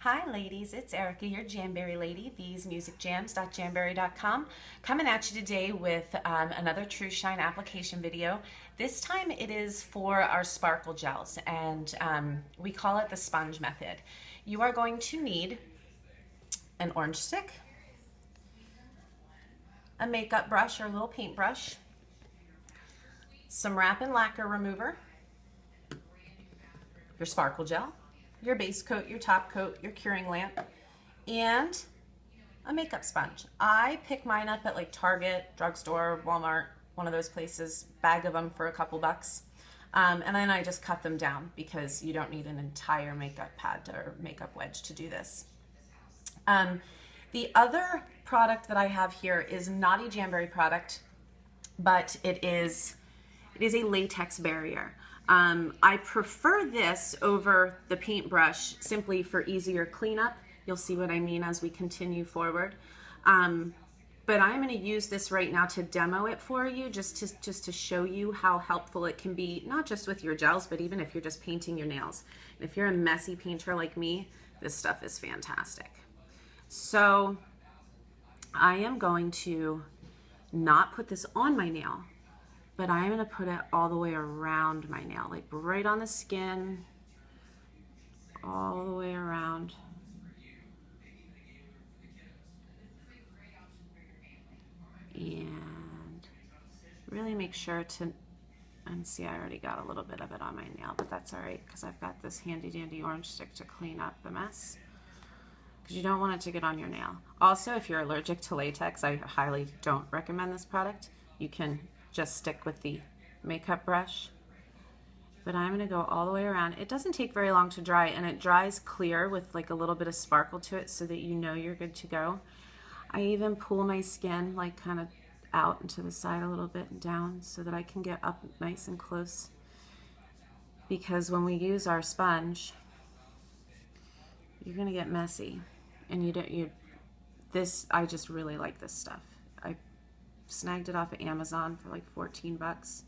Hi ladies, it's Erica, your Jamberry lady, thesemusicjams.jamberry.com, coming at you today with another Trushine application video. This time it is for our sparkle gels, and we call it the sponge method. You are going to need an orange stick, a makeup brush or a little paintbrush, some wrap and lacquer remover, your sparkle gel, your base coat, your top coat, your curing lamp, and a makeup sponge. I pick mine up at like Target, drugstore, Walmart, one of those places, bag of them for a couple bucks. And then I just cut them down because you don't need an entire makeup pad or makeup wedge to do this. The other product that I have here is not a Jamberry product, but it is a latex barrier. I prefer this over the paintbrush simply for easier cleanup. You'll see what I mean as we continue forward. But I'm going to use this right now to demo it for you, just to show you how helpful it can be, not just with your gels, but even if you're just painting your nails. And if you're a messy painter like me, this stuff is fantastic. So I am going to not put this on my nail, but I'm going to put it all the way around my nail, like right on the skin, all the way around. And really make sure to, and see I already got a little bit of it on my nail, but that's all right because I've got this handy dandy orange stick to clean up the mess, because you don't want it to get on your nail. Also, if you're allergic to latex, I highly don't recommend this product. You can just stick with the makeup brush, but I'm going to go all the way around. It doesn't take very long to dry, and it dries clear with like a little bit of sparkle to it so that you know you're good to go. I even pull my skin like kind of out and to the side a little bit and down so that I can get up nice and close, because when we use our sponge, you're going to get messy, and I just really like this stuff. I snagged it off of Amazon for like 14 bucks.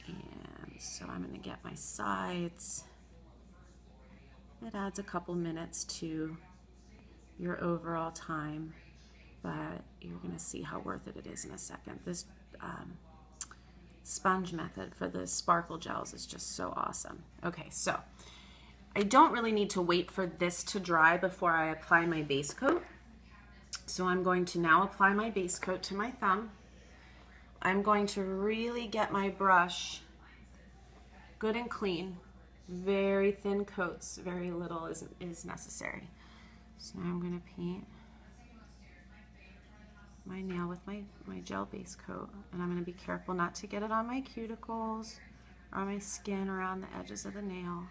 And so I'm going to get my sides. It adds a couple minutes to your overall time, but you're going to see how worth it is in a second. This sponge method for the sparkle gels is just so awesome. Okay, so I don't really need to wait for this to dry before I apply my base coat. So I'm going to now apply my base coat to my thumb. I'm going to really get my brush good and clean. Very thin coats, very little is necessary. So now I'm going to paint my nail with my gel base coat, and I'm going to be careful not to get it on my cuticles or on my skin around the edges of the nail.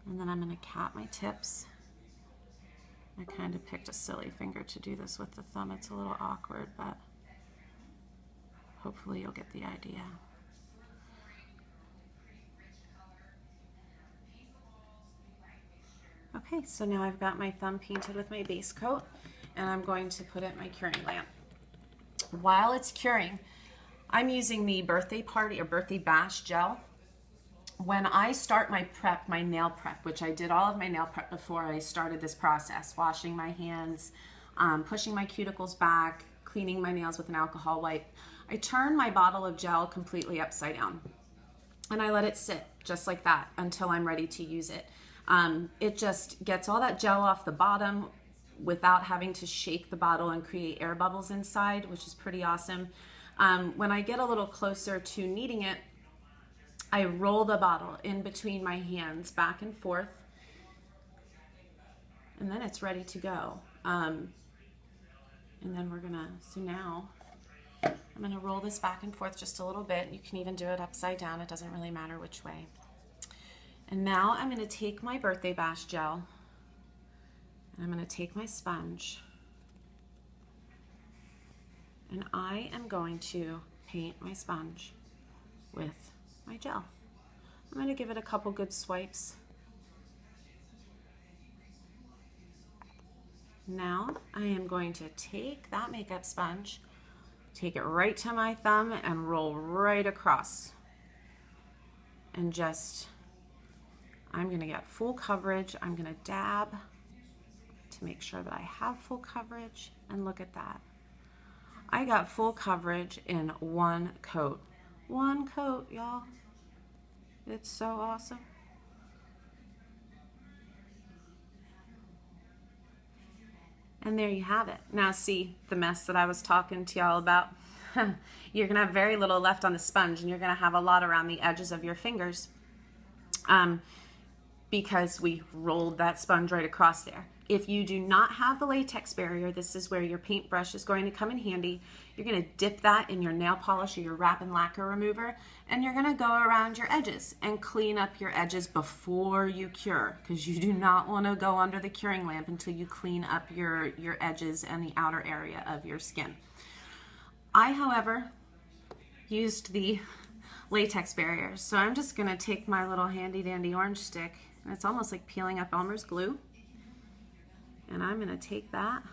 And then I'm going to cap my tips. I kind of picked a silly finger to do this with the thumb. It's a little awkward, but hopefully you'll get the idea. Okay, so now I've got my thumb painted with my base coat, and I'm going to put it in my curing lamp. While it's curing, I'm using the birthday party or birthday bash gel. When I start my prep, my nail prep, which I did all of my nail prep before I started this process, washing my hands, pushing my cuticles back, cleaning my nails with an alcohol wipe, I turn my bottle of gel completely upside down, and I let it sit just like that until I'm ready to use it. It just gets all that gel off the bottom without having to shake the bottle and create air bubbles inside, which is pretty awesome. When I get a little closer to needing it, I roll the bottle in between my hands back and forth, and then it's ready to go. And then so now I'm gonna roll this back and forth just a little bit. You can even do it upside down. It doesn't really matter which way. And now I'm gonna take my birthday bash gel, and I'm gonna take my sponge, and I am going to paint my sponge with my gel. I'm going to give it a couple good swipes. Now I am going to take that makeup sponge, take it right to my thumb, and roll right across, and just I'm gonna get full coverage. I'm gonna dab to make sure that I have full coverage, and look at that. I got full coverage in one coat. One coat, y'all. It's so awesome. And there you have it. Now see the mess that I was talking to y'all about? You're gonna have very little left on the sponge, and you're gonna have a lot around the edges of your fingers because we rolled that sponge right across there. If you do not have the latex barrier, this is where your paintbrush is going to come in handy. You're going to dip that in your nail polish or your wrap and lacquer remover, and you're going to go around your edges and clean up your edges before you cure, because you do not want to go under the curing lamp until you clean up your edges and the outer area of your skin. I, however, used the latex barrier, so I'm just going to take my little handy dandy orange stick, and it's almost like peeling up Elmer's glue. And I'm going to take that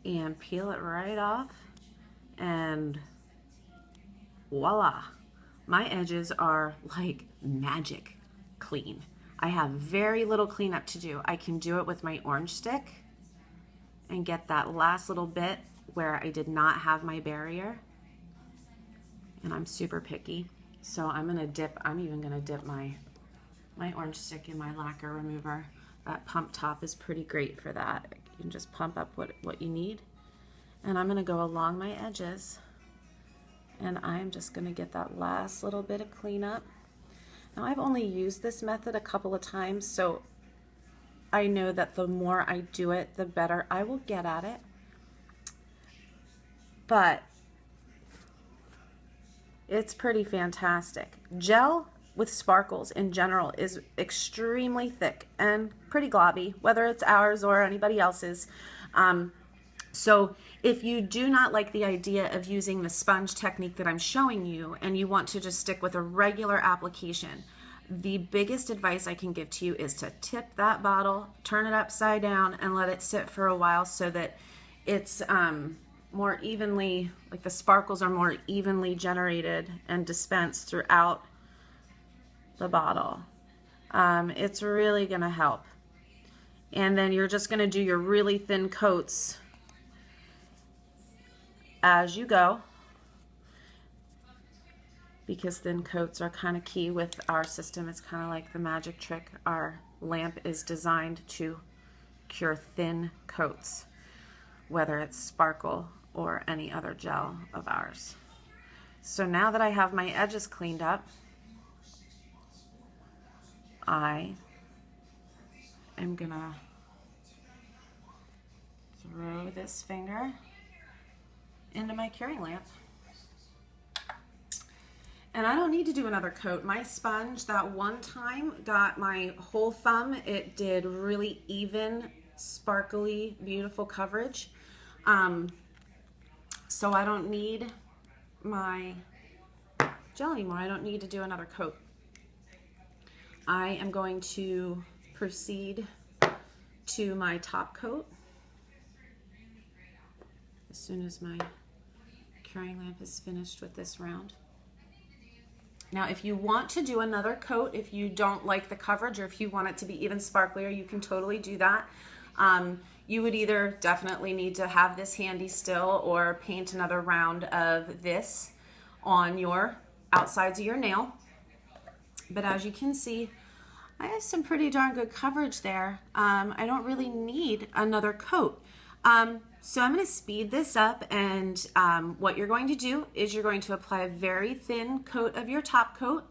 and peel it right off, and voila, my edges are like magic clean. I have very little cleanup to do. I can do it with my orange stick and get that last little bit where I did not have my barrier, and I'm super picky, so I'm even going to dip my orange stick in my lacquer remover. That pump top is pretty great for that. You can just pump up what you need. And I'm going to go along my edges, and I'm just going to get that last little bit of cleanup. Now I've only used this method a couple of times, so I know that the more I do it, the better I will get at it. But it's pretty fantastic. Gel with sparkles in general is extremely thick and pretty globby, whether it's ours or anybody else's. So if you do not like the idea of using the sponge technique that I'm showing you, and you want to just stick with a regular application, the biggest advice I can give to you is to tip that bottle, turn it upside down, and let it sit for a while so that it's more evenly, like the sparkles are more evenly generated and dispensed throughout the bottle. It's really going to help. And then you're just going to do your really thin coats as you go, because thin coats are kind of key with our system. It's kind of like the magic trick. Our lamp is designed to cure thin coats, whether it's sparkle or any other gel of ours. So now that I have my edges cleaned up, I am gonna throw this finger into my curing lamp. And I don't need to do another coat. My sponge that one time got my whole thumb. It did really even, sparkly, beautiful coverage. So I don't need my gel anymore. I don't need to do another coat. I am going to proceed to my top coat as soon as my curing lamp is finished with this round. Now, if you want to do another coat, if you don't like the coverage or if you want it to be even sparklier, you can totally do that. You would either definitely need to have this handy still or paint another round of this on your outsides of your nail. But as you can see, I have some pretty darn good coverage there. I don't really need another coat. So I'm going to speed this up, and what you're going to do is you're going to apply a very thin coat of your top coat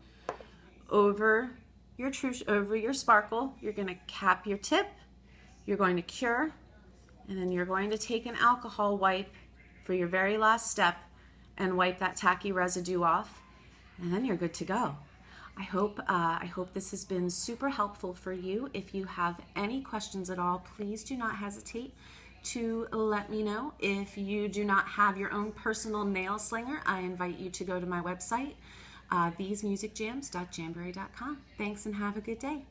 over your sparkle. You're going to cap your tip, you're going to cure, and then you're going to take an alcohol wipe for your very last step and wipe that tacky residue off, and then you're good to go. I hope this has been super helpful for you. If you have any questions at all, please do not hesitate to let me know. If you do not have your own personal nail slinger, I invite you to go to my website, thesemusicjams.jamboree.com. Thanks and have a good day.